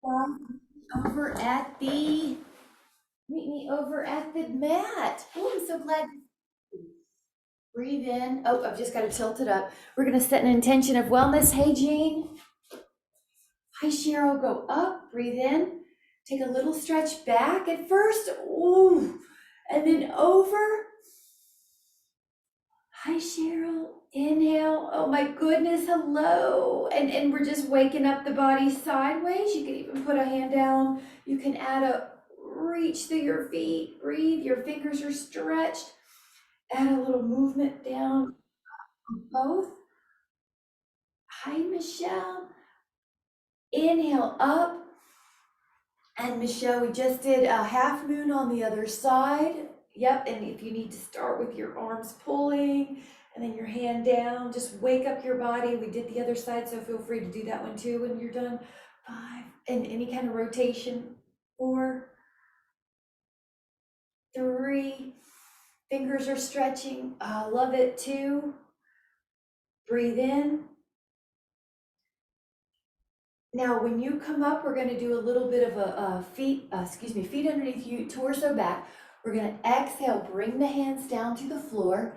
over at the, meet me over at the mat. Oh, I'm so glad. Breathe in. Oh, I've just got to tilt it up. We're going to set an intention of wellness. Hey, Jean. Hi, Cheryl. Go up, breathe in. Take a little stretch back at first. Ooh. And then over. Hi, Cheryl. Inhale. Oh my goodness. Hello. And we're just waking up the body sideways. You can even put a hand down. You can add a reach through your feet. Breathe. Your fingers are stretched. Add a little movement down both. Hi, Michelle. Inhale up. And Michelle, we just did a half moon on the other side. Yep, and if you need to start with your arms pulling and then your hand down, just wake up your body. We did the other side, so feel free to do that one too when you're done. 5, and any kind of rotation. 4, 3, fingers are stretching. I love it. 2, breathe in. Now, when you come up, we're going to do a little bit of a feet underneath you, torso back. We're going to exhale, bring the hands down to the floor.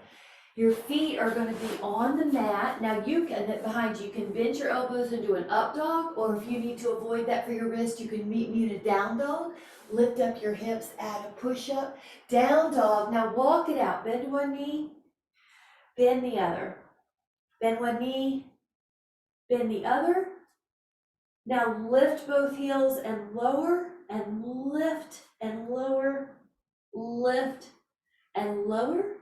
Your feet are going to be on the mat. Now you can, behind you, can bend your elbows and do an up dog, or if you need to avoid that for your wrist, you can meet me in a down dog. Lift up your hips, add a push up, down dog. Now walk it out. Bend one knee, bend the other. Bend one knee, bend the other. Now lift both heels and lower, and lift and lower, lift and lower.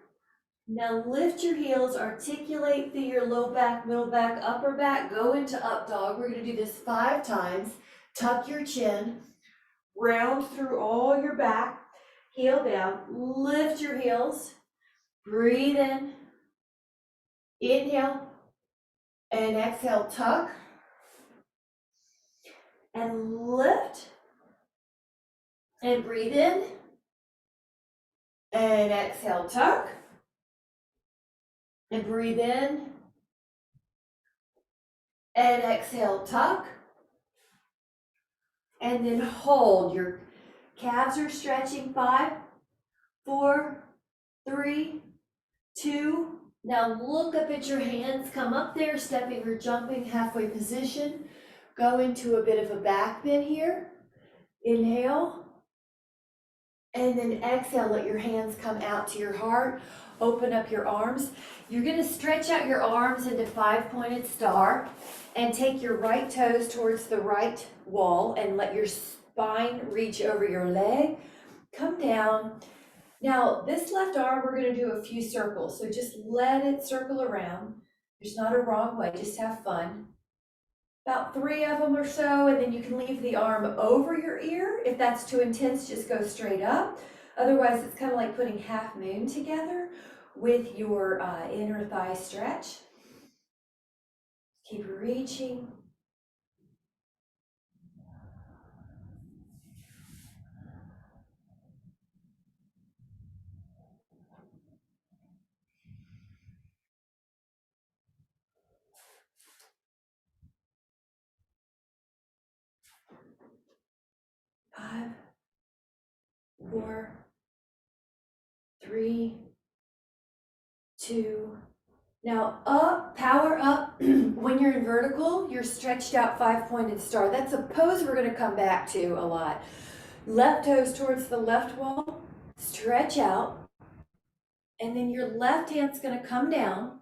Now lift your heels, articulate through your low back, middle back, upper back, go into up dog. We're gonna do this 5 times. Tuck your chin, round through all your back, heel down, lift your heels, breathe in, inhale, and exhale, tuck, and lift, and breathe in, and exhale, tuck, and breathe in, and exhale, tuck, and then hold. Your calves are stretching. 5, 4, 3, 2. Now look up at your hands, come up there, stepping or jumping, halfway position. Go into a bit of a back bend here. Inhale, and then exhale, let your hands come out to your heart. Open up your arms. You're gonna stretch out your arms into 5-pointed star and take your right toes towards the right wall and let your spine reach over your leg. Come down. Now, this left arm, we're gonna do a few circles, so just let it circle around. There's not a wrong way, just have fun. About 3 of them or so, and then you can leave the arm over your ear. If that's too intense, just go straight up. Otherwise, it's kind of like putting half moon together with your inner thigh stretch. Keep reaching. Five, 4, 3, 2. Now up, power up. When you're in vertical, you're stretched out 5-pointed star. That's a pose we're gonna come back to a lot. Left toes towards the left wall, stretch out, and then your left hand's gonna come down.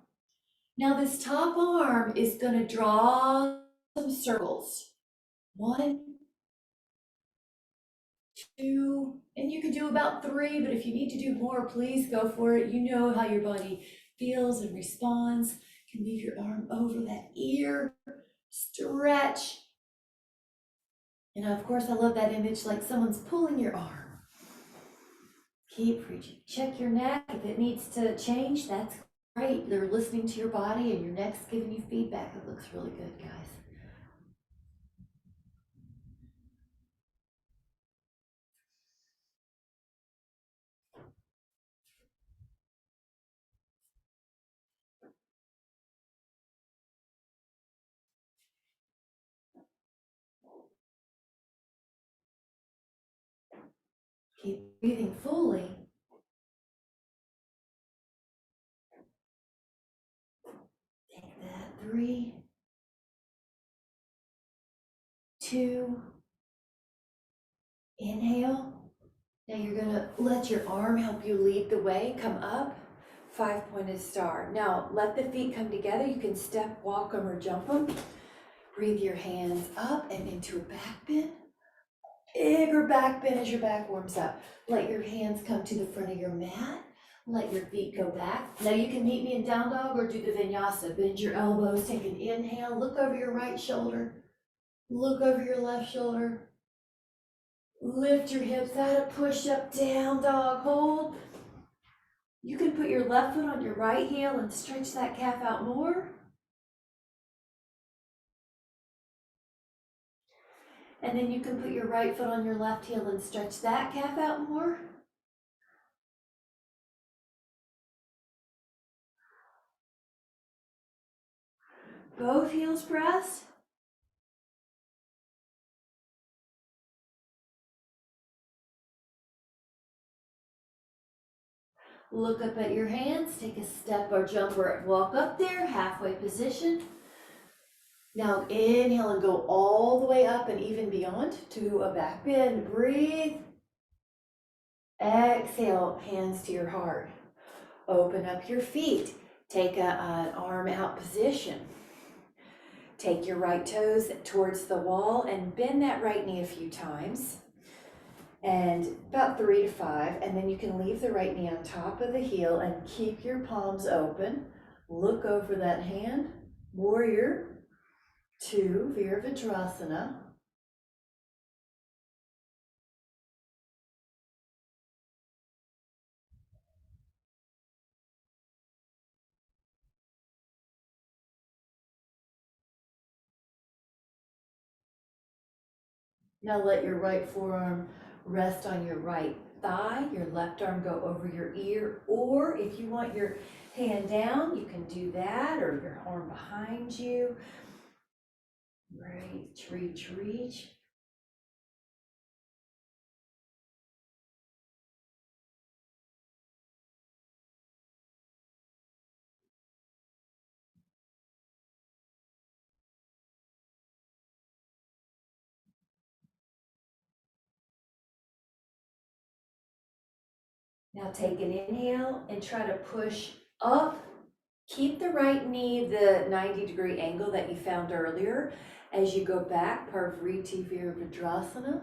Now this top arm is gonna draw some circles. 1, 2, and you can do about 3, but if you need to do more, please go for it. You know how your body feels and responds. You can leave your arm over that ear, stretch. And of course, I love that image like someone's pulling your arm. Keep reaching. Check your neck. If it needs to change, that's great. They're listening to your body and your neck's giving you feedback. It looks really good, guys. Keep breathing fully. Take that. 3, 2, inhale. Now you're gonna let your arm help you lead the way. Come up, 5-pointed star. Now let the feet come together. You can step, walk them, or jump them. Breathe your hands up and into a back bend. Bigger back bend as your back warms up. Let your hands come to the front of your mat. Let your feet go back. Now you can meet me in down dog or do the vinyasa. Bend your elbows, take an inhale, look over your right shoulder, look over your left shoulder. Lift your hips out of push up, down dog, hold. You can put your left foot on your right heel and stretch that calf out more. And then you can put your right foot on your left heel and stretch that calf out more. Both heels pressed. Look up at your hands, take a step or jump or walk up there, halfway position. Now inhale and go all the way up and even beyond to a back bend. Breathe. Exhale, hands to your heart. Open up your feet. Take an arm out position. Take your right toes towards the wall and bend that right knee a few times. And about 3 to 5, and then you can leave the right knee on top of the heel and keep your palms open. Look over that hand. Warrior 2, Virabhadrasana. Now let your right forearm rest on your right thigh, your left arm go over your ear, or if you want your hand down, you can do that, or your arm behind you. Reach, reach, reach. Now take an inhale and try to push up. Keep the right knee the 90-degree angle that you found earlier as you go back, Parvriti Virabhadrasana.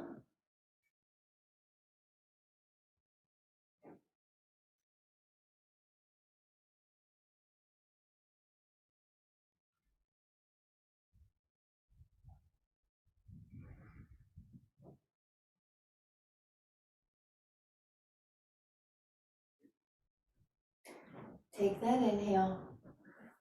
Take that inhale,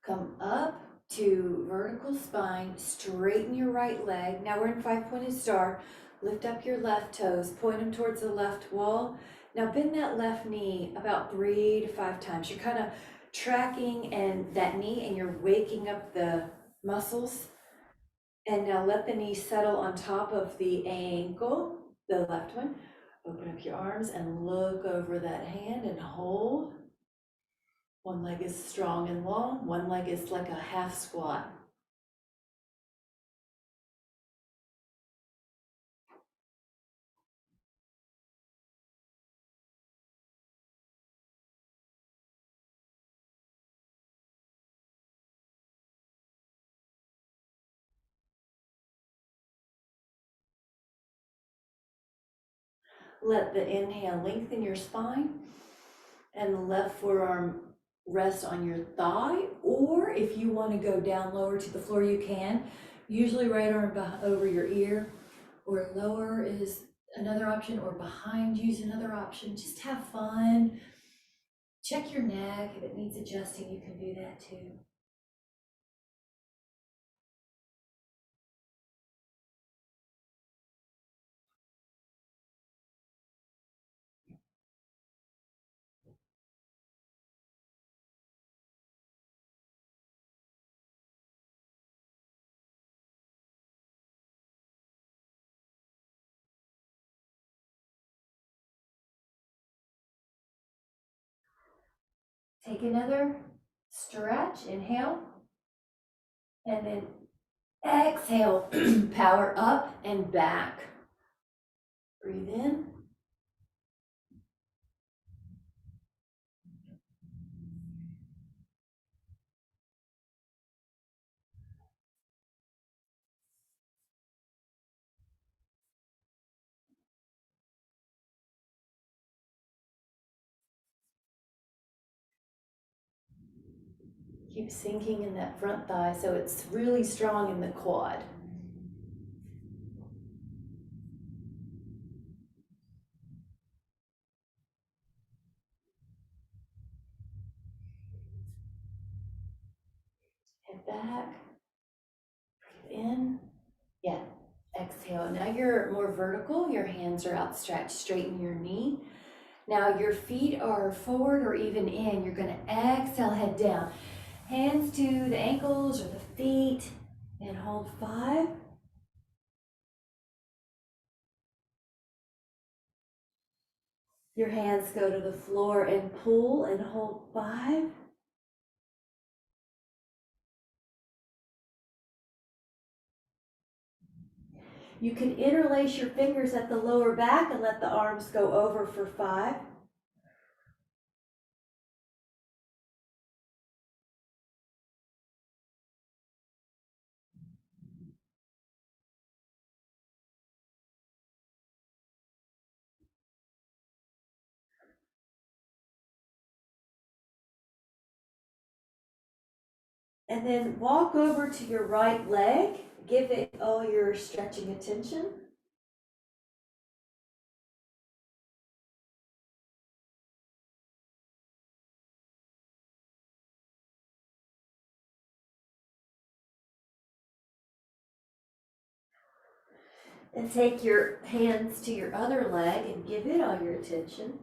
come up to vertical spine, straighten your right leg. Now we're in 5-pointed star. Lift up your left toes, point them towards the left wall. Now bend that left knee about 3 to 5 times. You're kind of tracking and that knee and you're waking up the muscles. And now let the knee settle on top of the ankle, the left one. Open up your arms and look over that hand and hold. One leg is strong and long, one leg is like a half squat. Let the inhale lengthen your spine and the left forearm rest on your thigh, or if you want to go down lower to the floor, you can. Usually right arm over your ear, or lower is another option, or behind you is another option. Just have fun. Check your neck. If it needs adjusting, you can do that too. Take another stretch, inhale, and then exhale, power up and back. Breathe in. Keep sinking in that front thigh so it's really strong in the quad. Head back, breathe in, yeah, exhale. Now you're more vertical, your hands are outstretched, straighten your knee. Now your feet are forward or even in, you're gonna exhale, head down. Hands to the ankles or the feet, and hold 5. Your hands go to the floor and pull and hold 5. You can interlace your fingers at the lower back and let the arms go over for 5. And then walk over to your right leg. Give it all your stretching attention. And take your hands to your other leg and give it all your attention.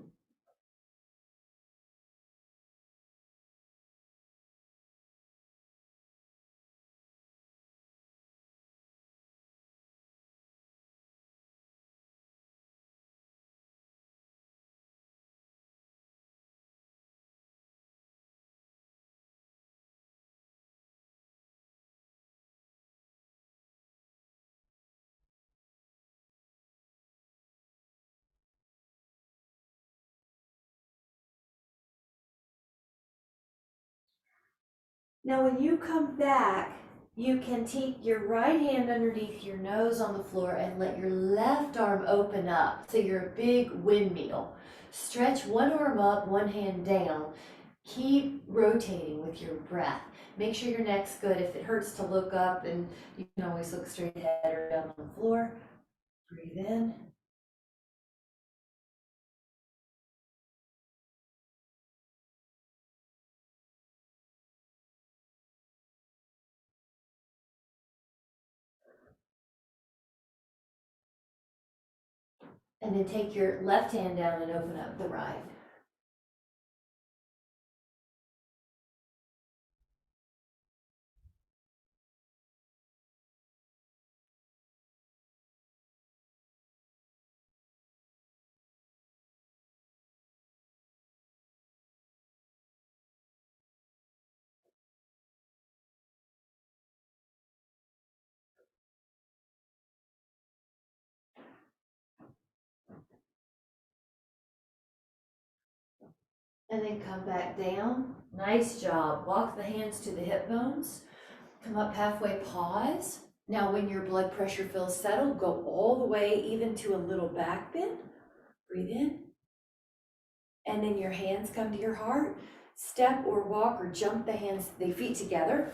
Now when you come back, you can take your right hand underneath your nose on the floor and let your left arm open up. So you're a big windmill. Stretch one arm up, one hand down. Keep rotating with your breath. Make sure your neck's good. If it hurts to look up, and you can always look straight ahead or down on the floor. Breathe in. And then take your left hand down and open up the right. And then come back down. Nice job. Walk the hands to the hip bones. Come up halfway, pause. Now when your blood pressure feels settled, go all the way even to a little back bend. Breathe in. And then your hands come to your heart. Step or walk or jump the feet together.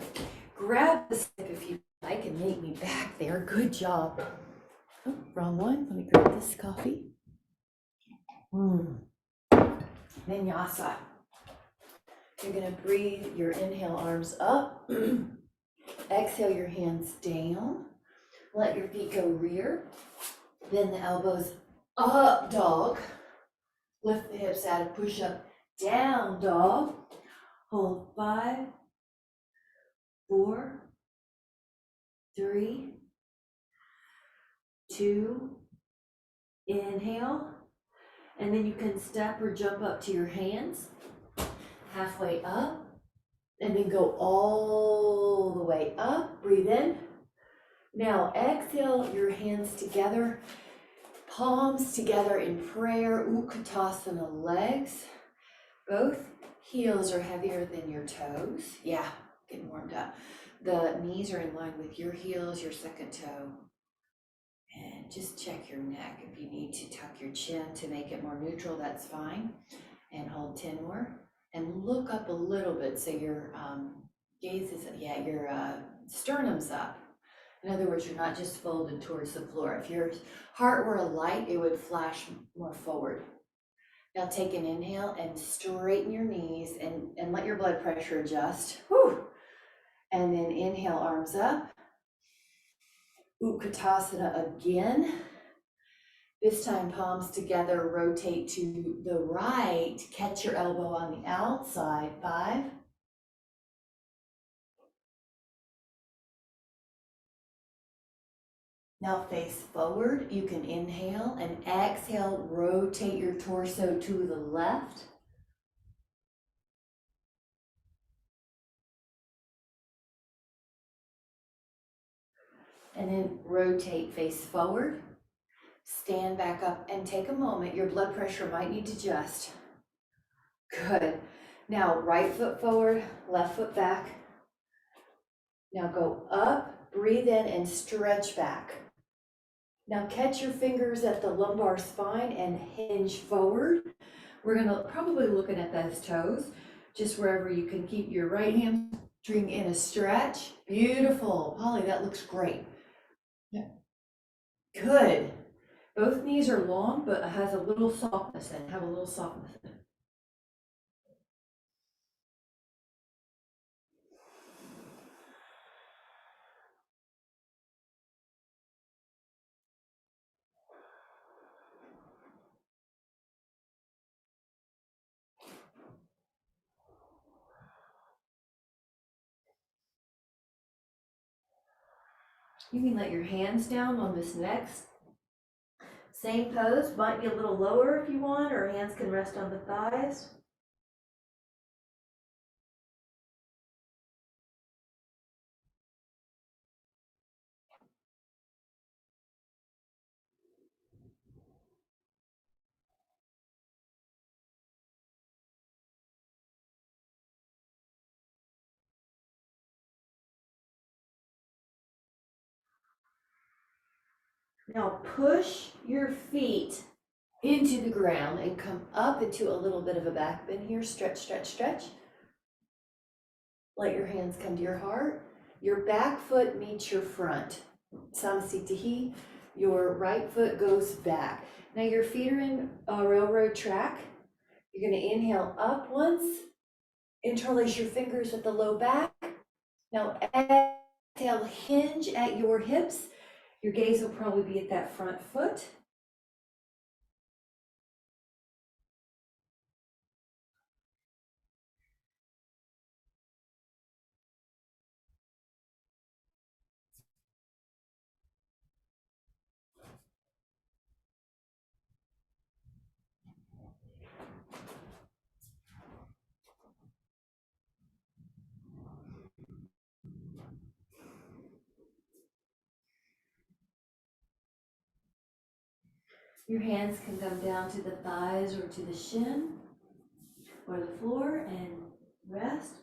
Grab the stick if you like and make me back there. Good job. Oh, wrong one. Let me grab this coffee. Vinyasa. You're gonna breathe your inhale, arms up. Exhale your hands down. Let your feet go rear. Then the elbows up, dog. Lift the hips out of push up, down, dog. Hold 5, 4, 3, 2, inhale. And then you can step or jump up to your hands. halfway up, and then go all the way up. Breathe in. Now exhale your hands together, palms together in prayer, Utkatasana legs. Both heels are heavier than your toes. Yeah, getting warmed up. The knees are in line with your heels, your second toe. And just check your neck. If you need to tuck your chin to make it more neutral, that's fine. And hold 10 more. And look up a little bit so your gaze is, your sternum's up. In other words, you're not just folded towards the floor. If your heart were a light, it would flash more forward. Now take an inhale and straighten your knees and let your blood pressure adjust. Whew. And then inhale, arms up. Utkatasana again. This time, palms together, rotate to the right. Catch your elbow on the outside. 5. Now face forward. You can inhale and exhale, rotate your torso to the left. And then rotate face forward. Stand back up and take a moment. Your blood pressure might need to adjust. Good. Now right foot forward, left foot back. Now go up, breathe in and stretch back. Now catch your fingers at the lumbar spine and hinge forward. We're gonna probably looking at those toes, just wherever you can keep your right hamstring in a stretch. Beautiful. Holly, that looks great. Yeah. Good. Both knees are long, but it has a little softness in it. Have a little softness in it. You can let your hands down on this next. Same pose, might be a little lower if you want, or hands can rest on the thighs. Now push your feet into the ground and come up into a little bit of a back bend here. Stretch, stretch, stretch. Let your hands come to your heart. Your back foot meets your front. Samsitihi. Your right foot goes back. Now your feet are in a railroad track. You're going to inhale up once. Interlace your fingers at the low back. Now exhale, hinge at your hips. Your gaze will probably be at that front foot. Your hands can come down to the thighs or to the shin or the floor and rest.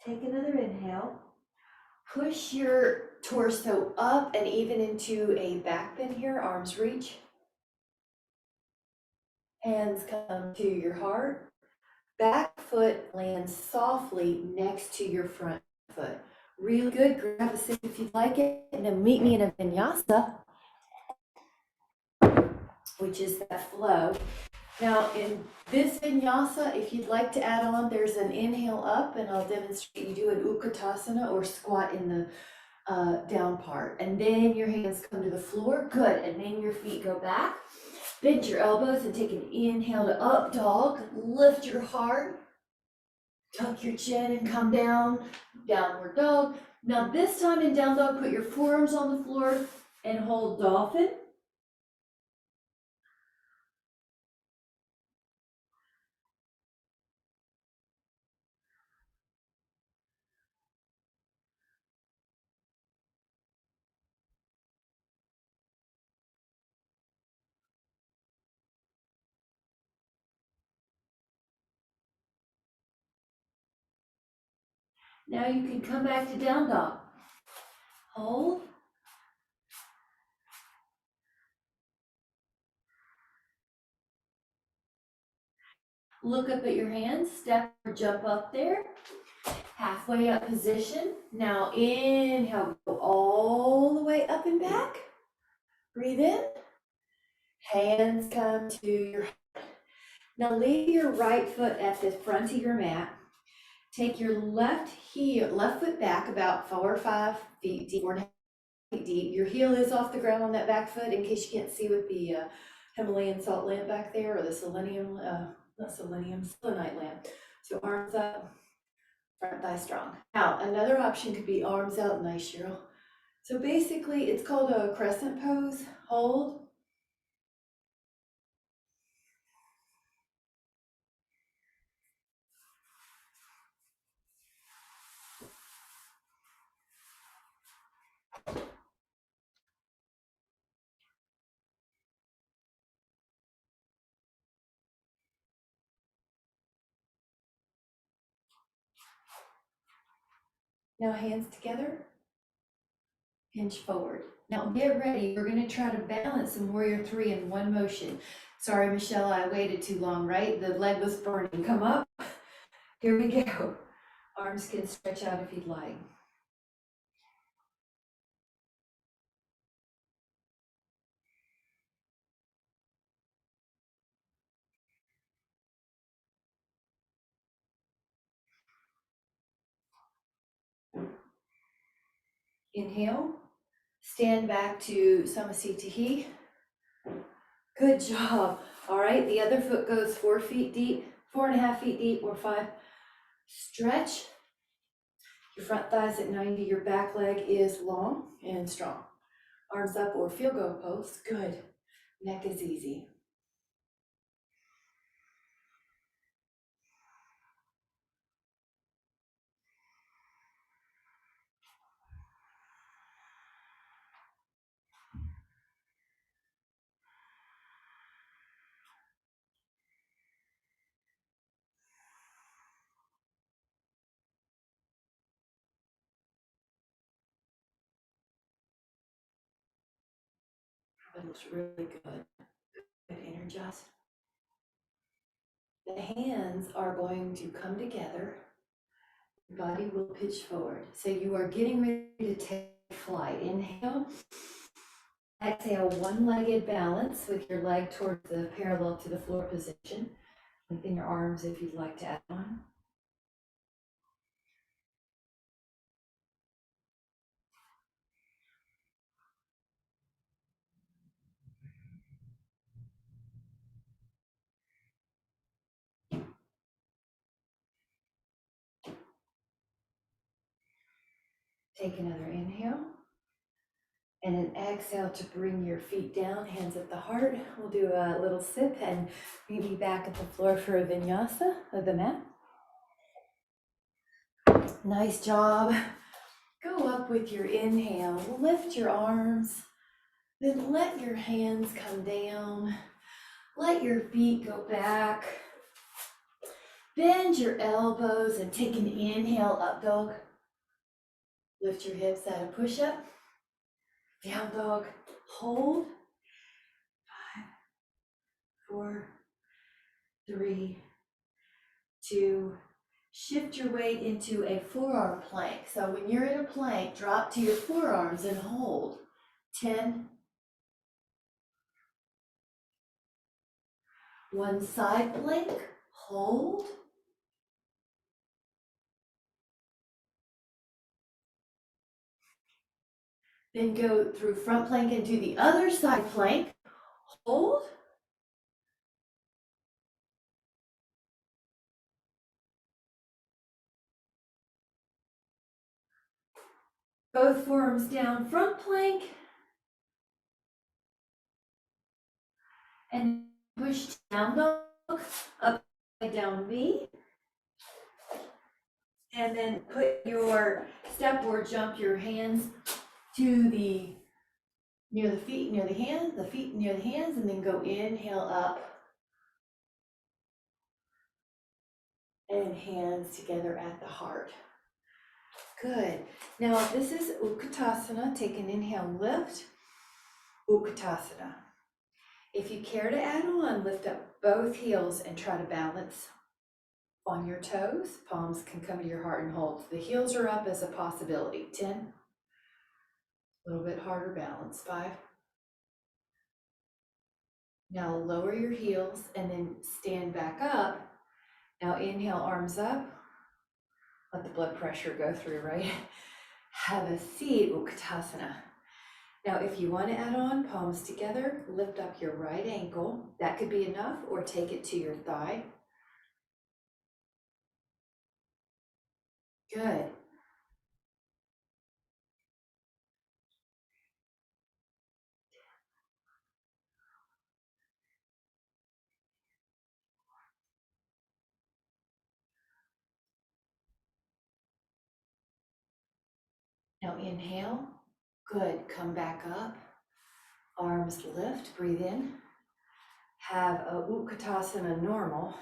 Take another inhale. Push your torso up and even into a back bend here. Arms reach. Hands come to your heart. Back foot lands softly next to your front foot. Really good. Grab a seat if you'd like it, and then meet me in a vinyasa, which is that flow. Now, in this vinyasa, if you'd like to add on, there's an inhale up, and I'll demonstrate you do an utkatasana or squat in the down part. And then your hands come to the floor. Good. And then your feet go back. Bend your elbows and take an inhale to up dog. Lift your heart. Tuck your chin and come down. Downward dog. Now, this time in down dog, put your forearms on the floor and hold dolphin. Now you can come back to down dog. Hold. Look up at your hands, step or jump up there. Halfway up position. Now inhale, go all the way up and back. Breathe in. Hands come to your heart. Now leave your right foot at the front of your mat. Take your left foot back about 4 or 5 feet deep, 4.5 feet deep. Your heel is off the ground on that back foot in case you can't see with the Himalayan salt lamp back there, or the selenite lamp. So arms up, front thigh strong. Now, another option could be arms out. Nice, Cheryl. So basically, it's called a crescent pose. Hold. Now, hands together. Hinge forward. Now get ready. We're going to try to balance some warrior 3 in one motion. Sorry, Michelle, I waited too long, right? The leg was burning. Come up. Here we go. Arms can stretch out if you'd like. Inhale. Stand back to Samasthiti. Good job. All right, the other foot goes 4 feet deep, 4.5 feet deep, or 5. Stretch. Your front thighs at 90. Your back leg is long and strong. Arms up or field goal pose. Good. Neck is easy. That looks really good. Good, energized. The hands are going to come together. Your body will pitch forward. So you are getting ready to take flight. Inhale. Exhale, one-legged balance with your leg towards the parallel to the floor position. Lengthen your arms if you'd like to add on. Take another inhale. And an exhale to bring your feet down, hands at the heart. We'll do a little sip and meet me back at the floor for a vinyasa of the mat. Nice job. Go up with your inhale, lift your arms, then let your hands come down. Let your feet go back. Bend your elbows and take an inhale, up dog. Lift your hips at a push-up. Down dog, hold. 5, 4, 3, to shift your weight into a forearm plank. So when you're in a plank, drop to your forearms and hold. 10. One side plank, hold. Then go through front plank into the other side plank, hold. Both forearms down, front plank. And push down dog, upside down V. And then put your step or jump your hands to the near the feet, near the hands, the feet near the hands, and then go inhale up and hands together at the heart. Good. Now this is Utkatasana. Take an inhale, lift. Utkatasana. If you care to add on, lift up both heels and try to balance on your toes. Palms can come to your heart and hold. The heels are up as a possibility. 10. A little bit harder balance. 5. Now lower your heels and then stand back up. Now inhale, arms up. Let the blood pressure go through, right? Have a seat, Utkatasana. Now if you want to add on, palms together, lift up your right ankle. That could be enough, or take it to your thigh. Good. Now inhale. Good. Come back up. Arms lift. Breathe in. Have a Utkatasana normal.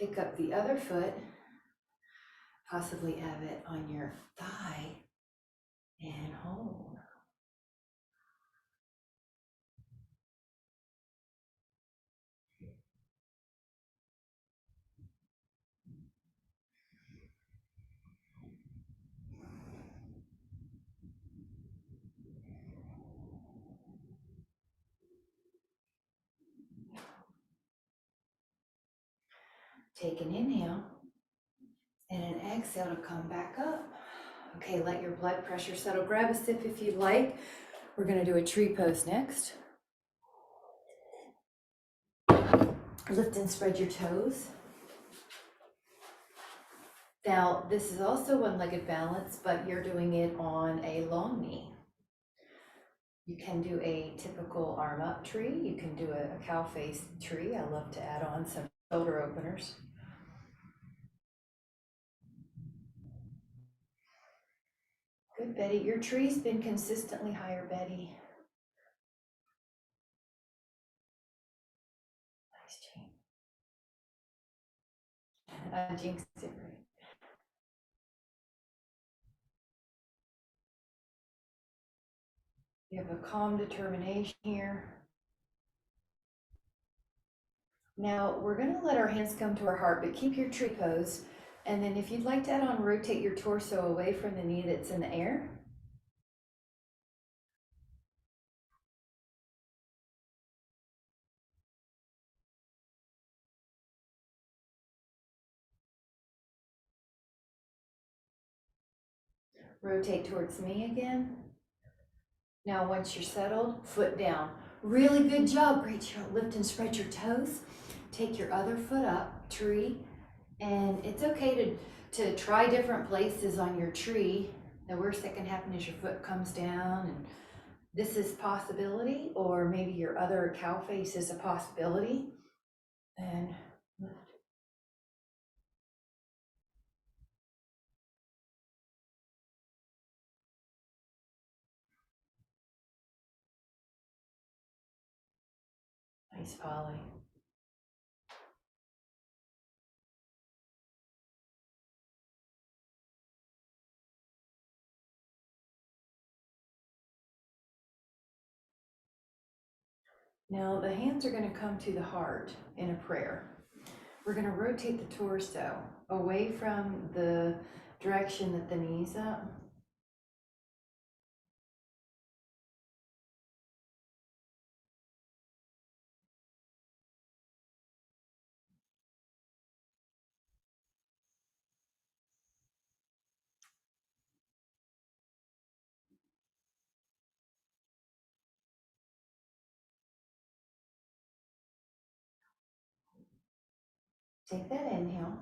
Pick up the other foot. Possibly have it on your thigh and hold. Take an inhale and an exhale to come back up. Okay, let your blood pressure settle. Grab a sip if you'd like. We're going to do a tree pose next. Lift and spread your toes. Now, this is also one-legged balance, but you're doing it on a long knee. You can do a typical arm up tree. You can do a cow face tree. I love to add on some shoulder openers. Good, Betty. Your tree's been consistently higher, Betty. Nice change. I jinxed it, right? You have a calm determination here. Now we're going to let our hands come to our heart, but keep your tree pose. And then if you'd like to add on, rotate your torso away from the knee that's in the air. Rotate towards me again. Now once you're settled, foot down. Really good job. Great job. Lift and spread your toes. Take your other foot up, tree. And it's okay to try different places on your tree. The worst that can happen is your foot comes down, and this is possibility, or maybe your other cow face is a possibility. And lift. Nice, Polly. Now the hands are going to come to the heart in a prayer. We're gonna rotate the torso away from the direction that the knee's up. Take that inhale.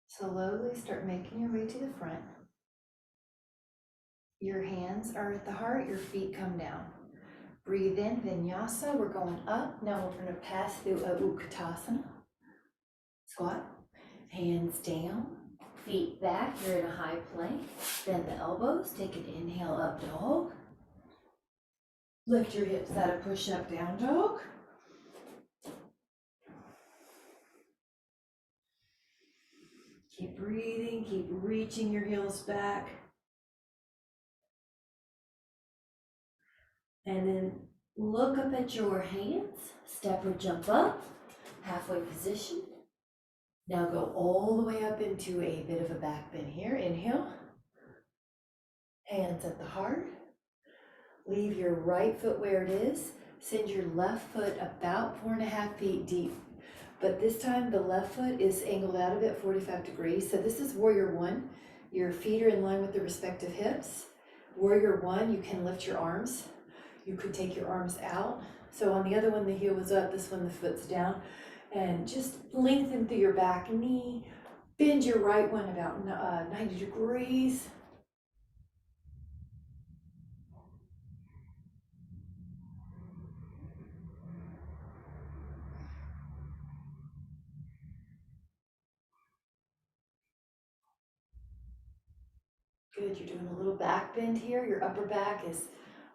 Slowly start making your way to the front. Your hands are at the heart, your feet come down. Breathe in, vinyasa, we're going up. Now we're gonna pass through a utkatasana. Squat, hands down, feet back, you're in a high plank. Bend the elbows, take an inhale, up dog. Lift your hips out of push-up, down dog. Keep breathing, keep reaching your heels back. And then look up at your hands, step or jump up, halfway position. Now go all the way up into a bit of a back bend here. Inhale, hands at the heart. Leave your right foot where it is. Send your left foot about 4.5 feet deep. But this time the left foot is angled out a bit, 45 degrees. So this is warrior one. Your feet are in line with the respective hips. Warrior one, you can lift your arms. You could take your arms out. So on the other one, the heel was up, this one, the foot's down. And just lengthen through your back knee. Bend your right one about 90 degrees. Good, you're doing a little back bend here. Your upper back is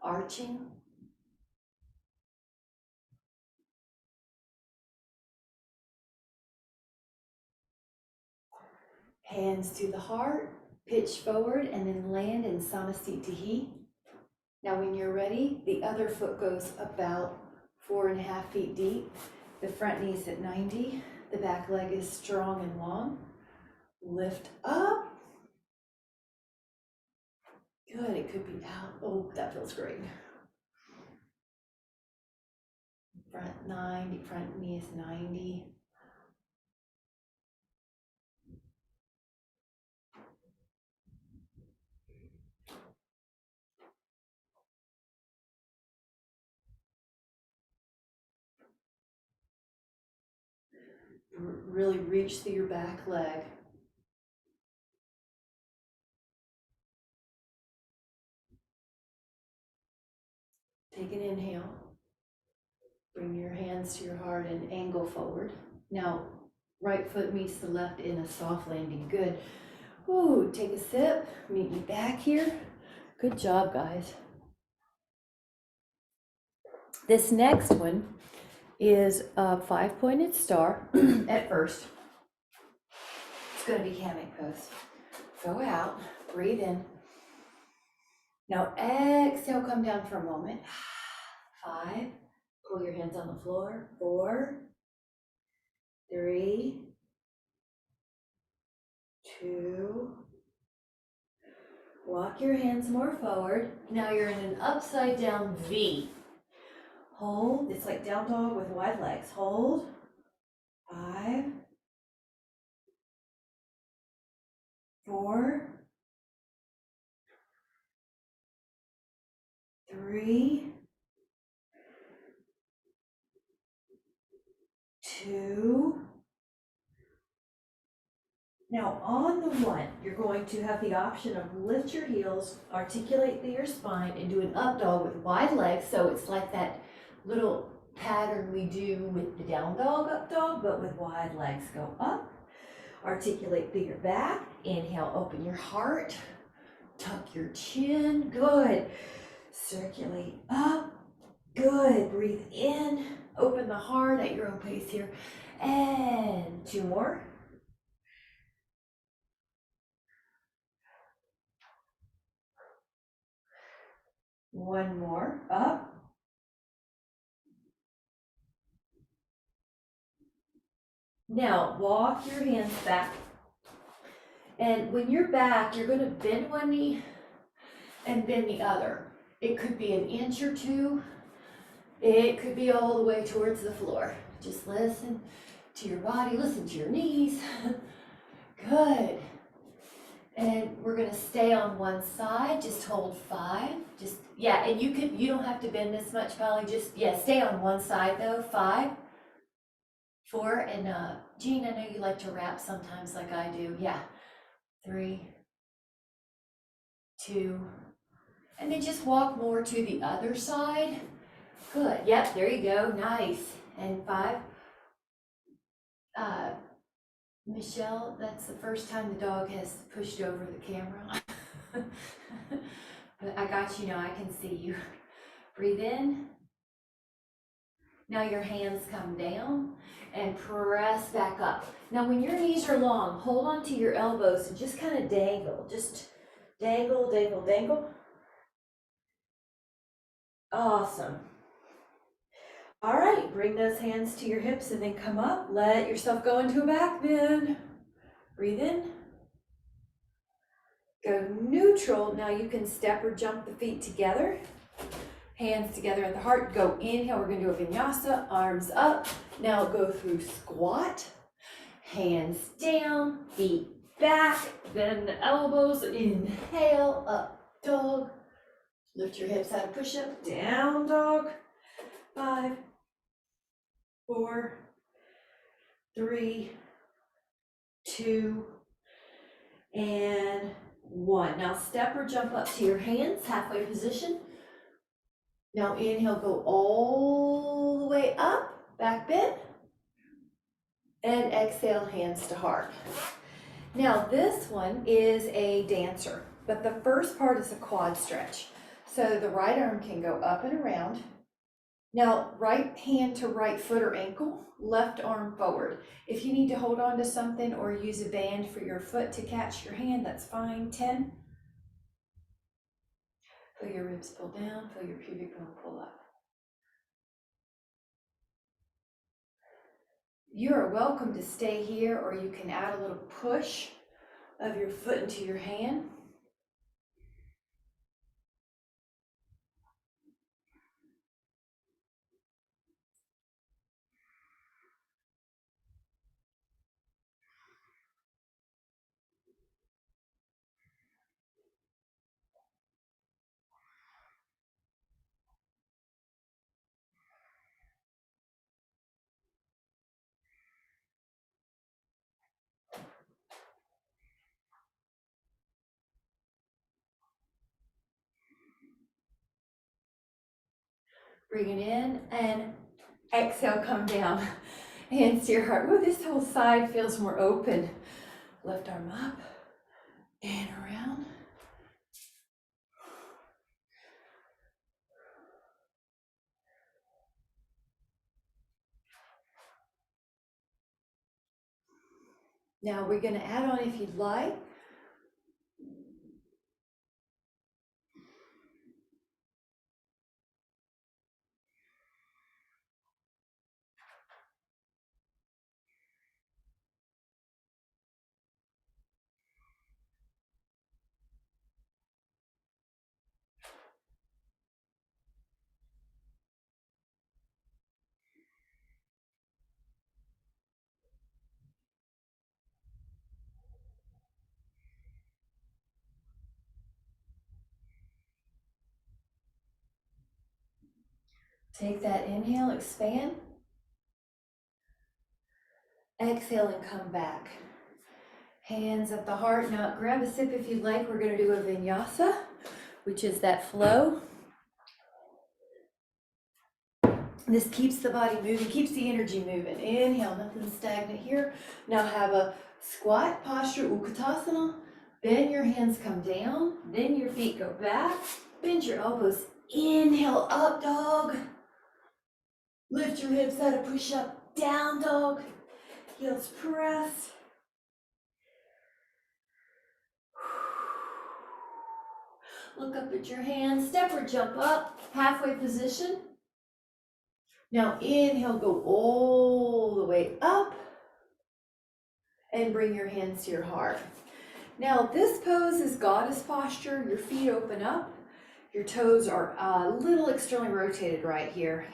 arching. Hands to the heart, pitch forward, and then land in Samasthiti. Now when you're ready, the other foot goes about 4.5 feet deep. The front knee's at 90. The back leg is strong and long. Lift up. Good, it could be out. Oh, that feels great. Front 90, front knee is 90. Really reach through your back leg. Take an inhale. Bring your hands to your heart and angle forward. Now, right foot meets the left in a soft landing. Good. Ooh, take a sip. Meet me back here. Good job, guys. This next one is a 5-pointed star at first. It's going to be hammock pose. Go out, breathe in. Now exhale, come down for a moment. 5, pull your hands on the floor. 4, 3, 2, walk your hands more forward. Now you're in an upside down V. Hold, it's like down dog with wide legs. Hold, 5, 4, 3, 2. Now on the 1, you're going to have the option of lift your heels, articulate through your spine, and do an up dog with wide legs. So it's like that little pattern we do with the down dog, up dog, but with wide legs. Go up, articulate through your back. Inhale, open your heart, tuck your chin. Good. Circulate up. Good. Breathe in, open the heart at your own pace here. And 2 more. One more, up. Now, walk your hands back. And when you're back, you're gonna bend one knee and bend the other. It could be an inch or two. It could be all the way towards the floor. Just listen to your body, listen to your knees. Good. And we're gonna stay on one side, just hold 5. Just, yeah, and you don't have to bend this much, Polly, just, yeah, stay on one side though. 5, 4, and Jean, I know you like to wrap sometimes like I do. Yeah, 3, 2, and then just walk more to the other side. Good, yep, there you go, nice. And 5. Michelle, that's the first time the dog has pushed over the camera. But I got you now, I can see you. Breathe in. Now your hands come down and press back up. Now when your knees are long, hold on to your elbows and just kind of dangle. Just dangle, dangle, dangle. Awesome. All right, bring those hands to your hips and then come up. Let yourself go into a back bend. Breathe in. Go neutral. Now you can step or jump the feet together. Hands together at the heart. Go inhale. We're going to do a vinyasa. Arms up. Now go through squat. Hands down. Feet back. Bend the elbows. Inhale. Up dog. Lift your hips out of push-up. Down dog. 5, 4, 3, 2, and 1. Now step or jump up to your hands, halfway position. Now inhale, go all the way up, back bend. And exhale, hands to heart. Now this one is a dancer, but the first part is a quad stretch. So the right arm can go up and around. Now, right hand to right foot or ankle, left arm forward. If you need to hold on to something or use a band for your foot to catch your hand, that's fine. 10. Feel your ribs pull down, feel your pubic bone pull up. You are welcome to stay here, or you can add a little push of your foot into your hand. Bring it in and exhale, come down. Hands to your heart. Ooh, this whole side feels more open. Left arm up and around. Now we're going to add on, if you'd like, take that inhale, expand. Exhale and come back. Hands at the heart. Now grab a sip if you'd like. We're going to do a vinyasa, which is that flow. This keeps the body moving, keeps the energy moving. Inhale, nothing stagnant here. Now have a squat posture, Utkatasana. Bend your hands, come down. Then your feet go back. Bend your elbows. Inhale, up dog. Lift your hips out of push-up. Down dog. Heels press. Look up at your hands. Step or jump up. Halfway position. Now inhale, go all the way up. and bring your hands to your heart. Now this pose is goddess posture. Your feet open up. Your toes are a little externally rotated right here.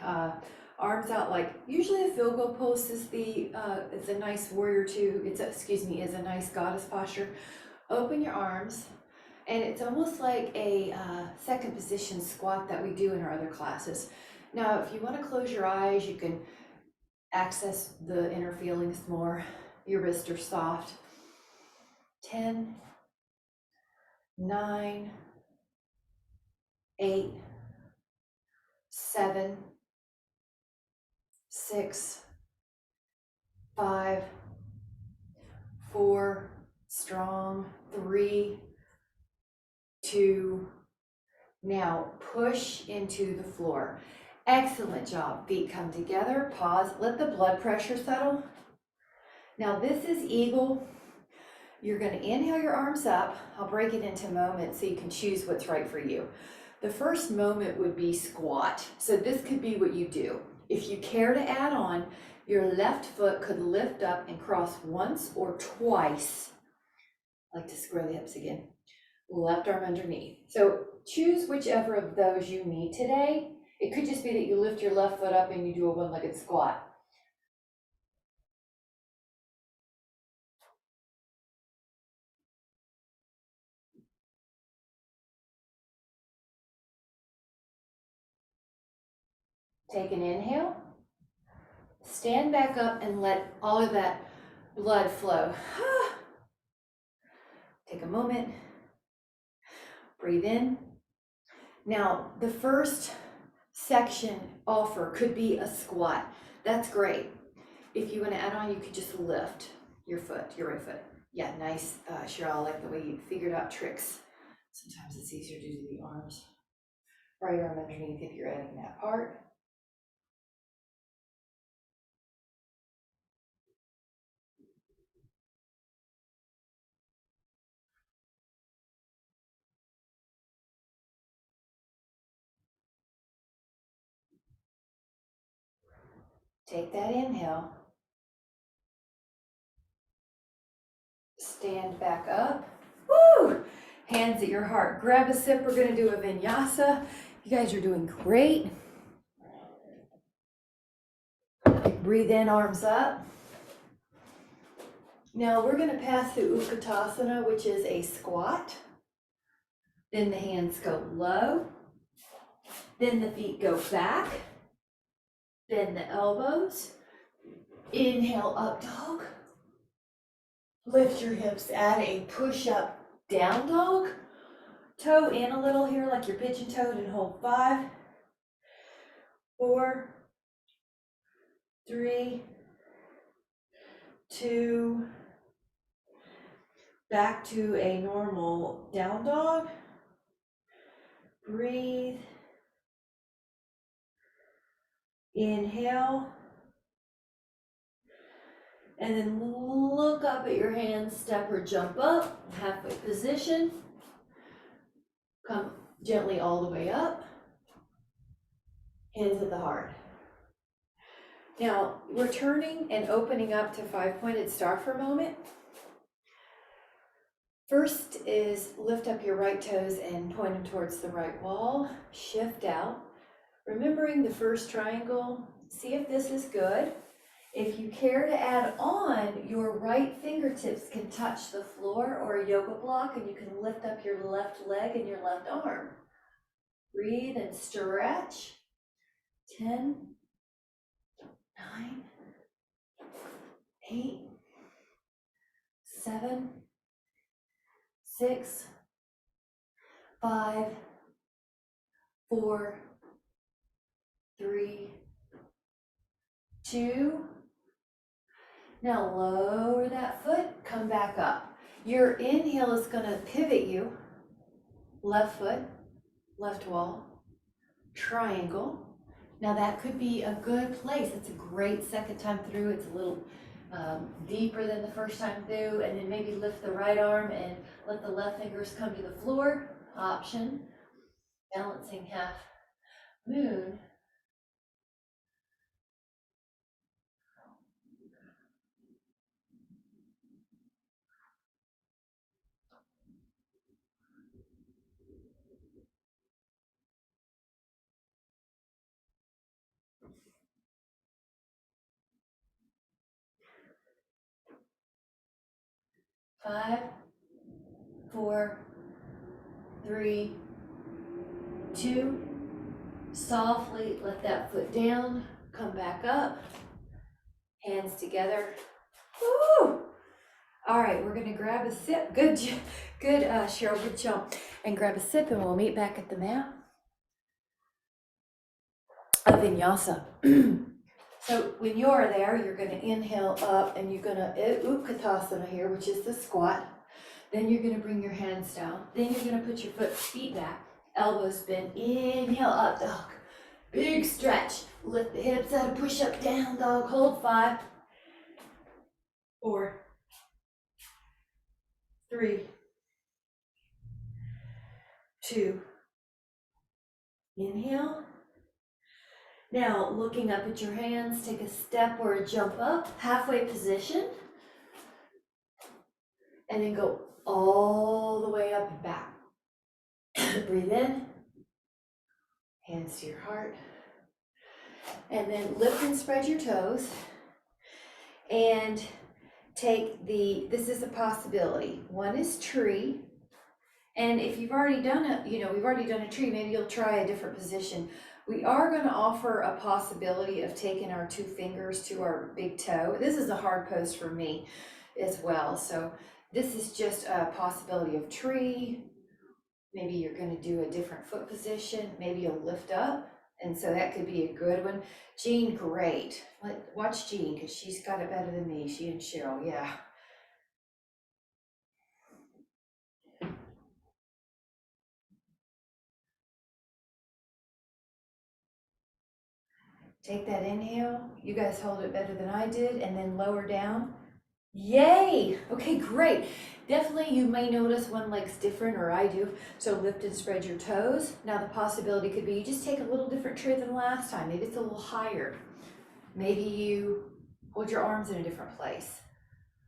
Arms out, like usually a field goal pose is it's a nice warrior two. Is a nice goddess posture. Open your arms, and it's almost like a second position squat that we do in our other classes. Now, if you want to close your eyes, you can access the inner feelings more. Your wrists are soft. 10, 9, 8, 7, 6, 5, 4, strong, 3, 2, now push into the floor. Excellent job. Feet come together, pause, let the blood pressure settle. Now this is eagle. You're going to inhale your arms up. I'll break it into moments so you can choose what's right for you. The first moment would be squat. So this could be what you do. If you care to add on, your left foot could lift up and cross once or twice. I like to square the hips again. Left arm underneath. So choose whichever of those you need today. It could just be that you lift your left foot up and you do a one-legged squat. Take an inhale. Stand back up and let all of that blood flow. Take a moment. Breathe in. Now, the first section offer could be a squat. That's great. If you want to add on, you could just lift your foot, your right foot. Yeah, nice, Cheryl. I like the way you figured out tricks. Sometimes it's easier to do the arms. Right arm underneath if you're adding that part. Take that inhale. Stand back up. Woo! Hands at your heart. Grab a sip. We're going to do a vinyasa. You guys are doing great. Breathe in, arms up. Now we're going to pass through Utkatasana, which is a squat. Then the hands go low. Then the feet go back. Then the elbows. Inhale, up dog. Lift your hips, add a push-up down dog. Toe in a little here like you're pigeon-toed and hold 5, 4, 3, 2, back to a normal down dog. Breathe. Inhale. And then look up at your hands, step or jump up, halfway position. Come gently all the way up. Hands at the heart. Now, we're turning and opening up to 5-pointed star for a moment. First is lift up your right toes and point them towards the right wall. Shift out. Remembering the first triangle, see if this is good. If you care to add on, your right fingertips can touch the floor or a yoga block, and you can lift up your left leg and your left arm. Breathe and stretch. 10, 9, 8, 7, 6, 5, 4, 3, 2. Now lower that foot, come back up. Your inhale is going to pivot you. Left foot, left wall, triangle. Now that could be a good place. It's a great second time through. It's a little deeper than the first time through. And then maybe lift the right arm and let the left fingers come to the floor. Option. Balancing half moon. 5, 4, 3, 2. Softly let that foot down, come back up, hands together. Woo! All right, we're gonna grab a sip. Good, Cheryl, good job. And grab a sip and we'll meet back at the mat. A vinyasa. So when you're there, you're gonna inhale up and you're gonna, utkatasana here, which is the squat. Then you're gonna bring your hands down. Then you're gonna put your feet back, elbows bent, inhale, up dog. Big stretch, lift the hips out, push up, down dog, hold 5, 4, 3, 2, inhale. Now looking up at your hands, take a step or a jump up, halfway position, and then go all the way up and back. Breathe in, hands to your heart, and then lift and spread your toes, and take this is a possibility. One is tree, and if you've already done we've already done a tree, maybe you'll try a different position. We are going to offer a possibility of taking our 2 fingers to our big toe. This is a hard pose for me as well, so this is just a possibility of tree. Maybe you're going to do a different foot position. Maybe you'll lift up, and so that could be a good one. Jean, great. Watch Jean, because she's got it better than me. She and Cheryl, yeah. Take that inhale. You guys hold it better than I did, and then lower down. Yay! Okay, great. Definitely you may notice one leg's different, or I do. So lift and spread your toes. Now the possibility could be you just take a little different tree than last time. Maybe it's a little higher. Maybe you hold your arms in a different place.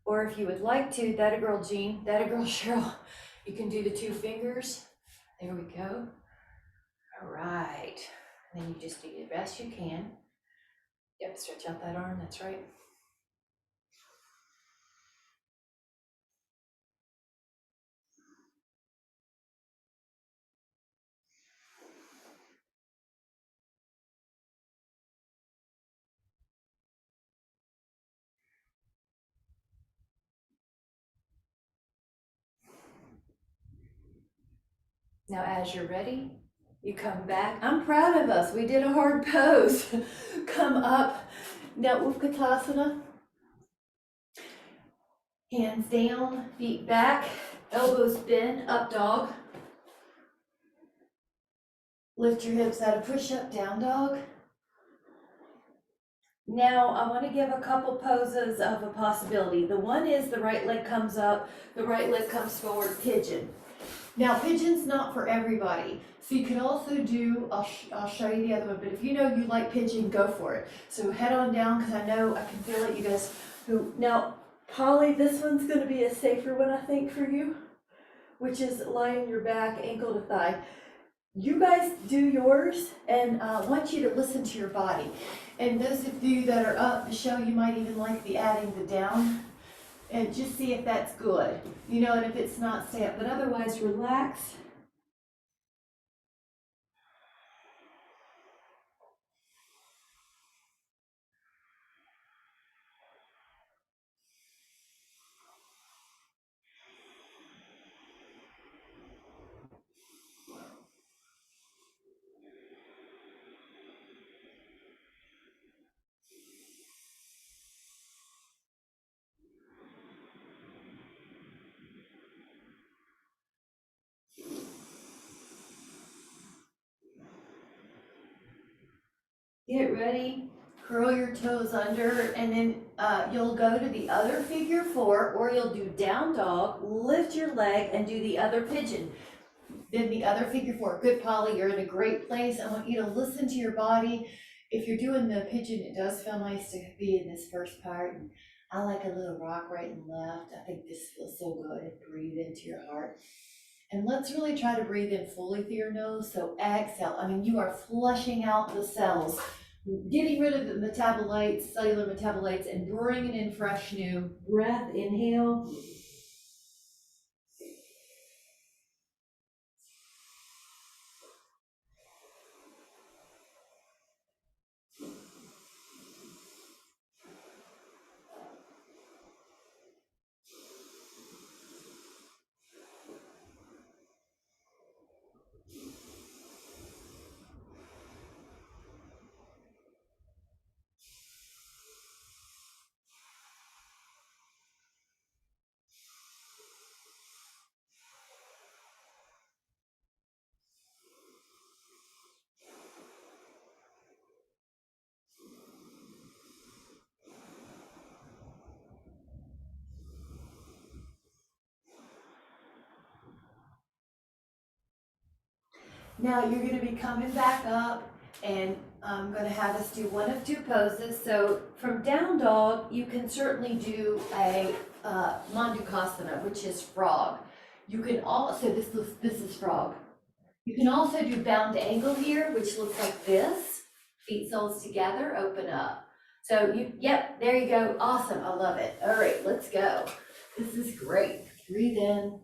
Or if you would like to, that a girl Jean, that a girl Cheryl, you can do the 2 fingers. There we go. All right. And then you just do the best you can. Yep, stretch out that arm, that's right. Now, as you're ready, you come back. I'm proud of us. We did a hard pose. Come up. Now, Utkatasana. Hands down, feet back, elbows bend, up dog. Lift your hips out of push-up, down dog. Now, I want to give a couple poses of a possibility. The one is the right leg comes up, the right leg comes forward, pigeon. Now, pigeon's not for everybody. So you can also do, I'll show you the other one, but if you know you like pigeon, go for it. So head on down, because I know I can feel it, you guys who, now, Polly, this one's going to be a safer one, I think, for you, which is lie on your back, ankle to thigh. You guys do yours, and I want you to listen to your body. And those of you that are up, Michelle, you might even like the adding the down, and just see if that's good. And if it's not, stay up, but otherwise relax. Get ready, curl your toes under, and then you'll go to the other figure 4, or you'll do down dog, lift your leg, and do the other pigeon. Then the other figure 4. Good, Polly, you're in a great place. I want you to listen to your body. If you're doing the pigeon, it does feel nice to be in this first part. And I like a little rock right and left. I think this feels so good. Breathe into your heart. And let's really try to breathe in fully through your nose. So exhale. You are flushing out the cells, getting rid of the metabolites, cellular metabolites, and bringing in fresh new breath. Inhale. Now you're gonna be coming back up, and I'm gonna have us do one of two poses. So from down dog, you can certainly do a Mandukasana, which is frog. You can also, this is frog. You can also do bound angle here, which looks like this. Feet soles together, open up. So yep, there you go. Awesome, I love it. All right, let's go. This is great. Breathe in.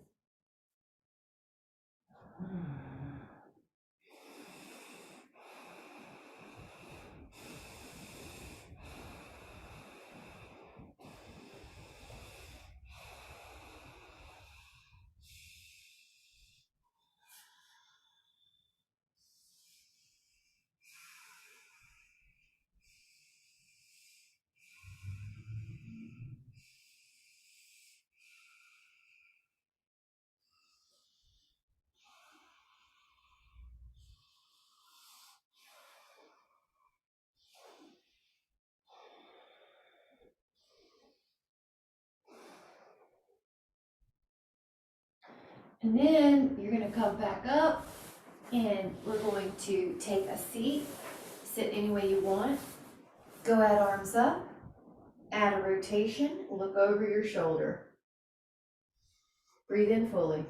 And then you're gonna come back up, and we're going to take a seat, sit any way you want. Go add arms up, add a rotation, look over your shoulder. Breathe in fully.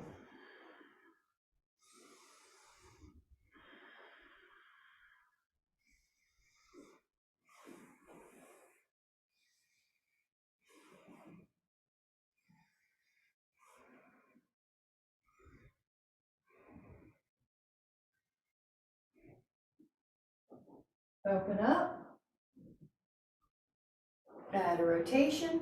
Open up, add a rotation.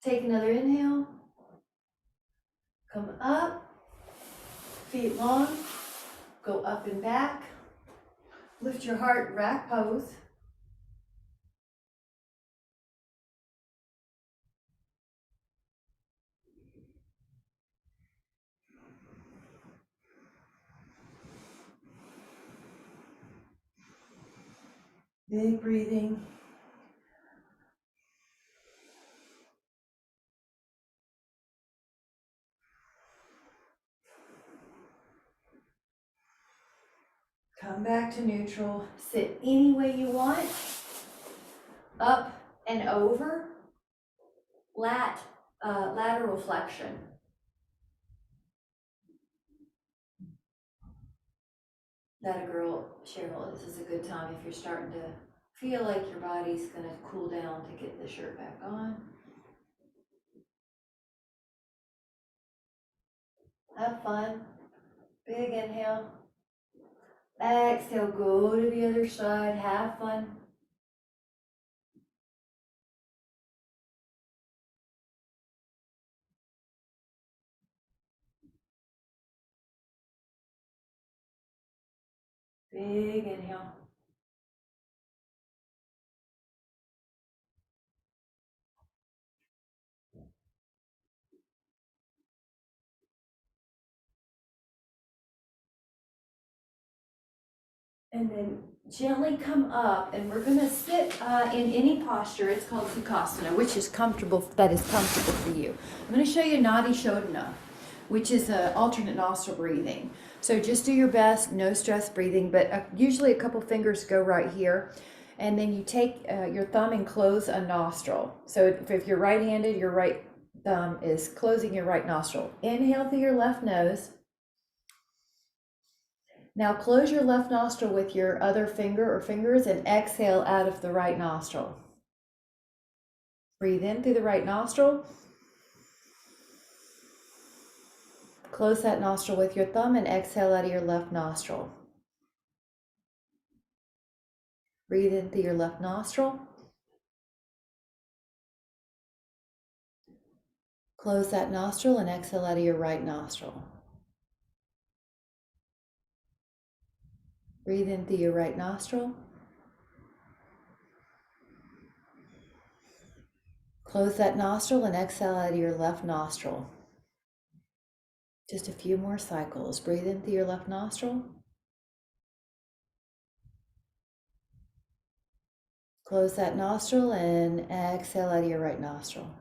Take another inhale. Come up, feet long, go up and back. Lift your heart, rack pose. Big breathing. Come back to neutral. Sit any way you want. Up and over. Lateral flexion. That a girl, Cheryl, this is a good time if you're starting to feel like your body's gonna cool down to get the shirt back on. Have fun. Big inhale. Exhale, go to the other side. Have fun. Big inhale. And then gently come up, and we're gonna sit in any posture. It's called Sukhasana, which is comfortable, that is comfortable for you. I'm gonna show you Nadi Shodhana, which is an alternate nostril breathing. So just do your best, no stress breathing, but usually a couple fingers go right here. And then you take your thumb and close a nostril. So if you're right-handed, your right thumb is closing your right nostril. Inhale through your left nose. Now close your left nostril with your other finger or fingers and exhale out of the right nostril. Breathe in through the right nostril. Close that nostril with your thumb and exhale out of your left nostril. Breathe in through your left nostril. Close that nostril and exhale out of your right nostril. Breathe in through your right nostril. Close that nostril and exhale out of your left nostril. Just a few more cycles. Breathe in through your left nostril. Close that nostril and exhale out of your right nostril.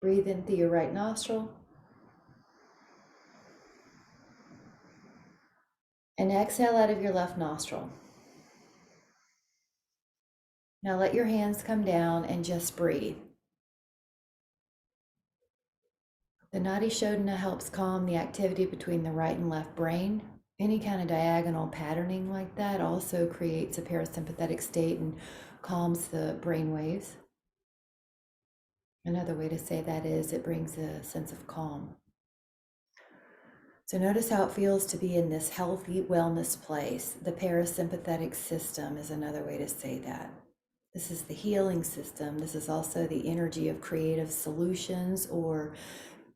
Breathe in through your right nostril. And exhale out of your left nostril. Now let your hands come down and just breathe. The Nadi Shodhana helps calm the activity between the right and left brain. Any kind of diagonal patterning like that also creates a parasympathetic state and calms the brain waves. Another way to say that is it brings a sense of calm. So notice how it feels to be in this healthy wellness place. The parasympathetic system is another way to say that. This is the healing system. This is also the energy of creative solutions or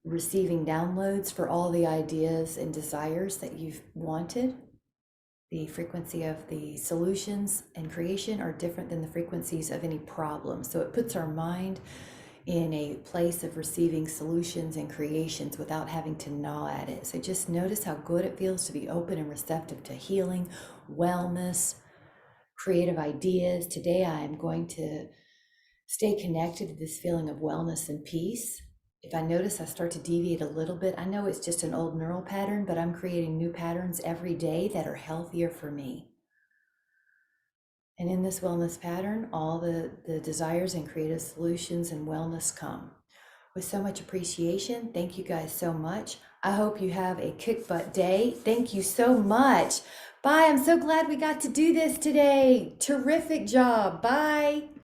receiving downloads for all the ideas and desires that you've wanted. The frequency of the solutions and creation are different than the frequencies of any problem. So it puts our mind in a place of receiving solutions and creations without having to gnaw at it. So just notice how good it feels to be open and receptive to healing, wellness, creative ideas. Today I am going to stay connected to this feeling of wellness and peace. If I notice I start to deviate a little bit, I know it's just an old neural pattern, but I'm creating new patterns every day that are healthier for me. And in this wellness pattern, all the desires and creative solutions and wellness come. With so much appreciation, thank you guys so much. I hope you have a kick butt day. Thank you so much. Bye. I'm so glad we got to do this today. Terrific job. Bye.